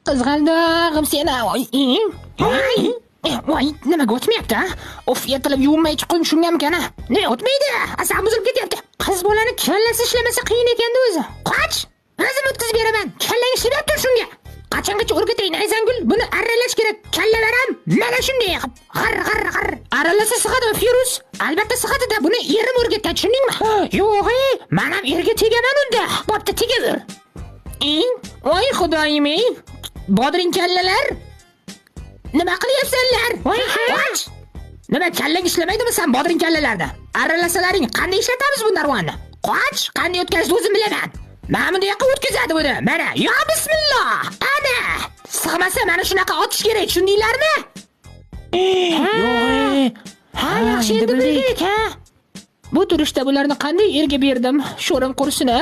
Qizg'andim seni. Voy, nimaga o'tmayapti? Of, ertalab yuvinmay chiqqim shungamkan. Ne o'tmaydi? Asab buzilib ketyapti. Qiz bolani kallasi ishlamasa qiyin ekan-da o'zi. Qoch! O'zim o'tkazib beraman. Kallang ishlayapti shunga. Qachongacha o'rgatayin Ayzangul? Buni arralash kerak. Kalla beram. Mana shunday qilib. G'ar. Arralasa sig'adimi Firuz? Albatta sig'adi-da. Buni erim o'rgatgan, tushundingmi? Yo'q, men ham erga tegaman unda. Bo'pti, tegaver. Voy xudoyim-ey. Bodring kallalar. Nima qilyapsanlar? Voy, nima kallang ishlamaydimi sen bodring kallalarda? Arralasalaring qanday ishlatamiz bu narvonni? Qoch, qanday o'tkazishni o'zim bilaman. Mana bunday yoqqa o'tkazadi buni. Mana, yo bismillah. Ana, sig'masa mana shunaqa otish kerak, tushundinglarmi? Yo'q. Ha, yaxshi endi bildik, ha. Bu turishda bularni qanday erga berdim? Sho'rim qursin, ha?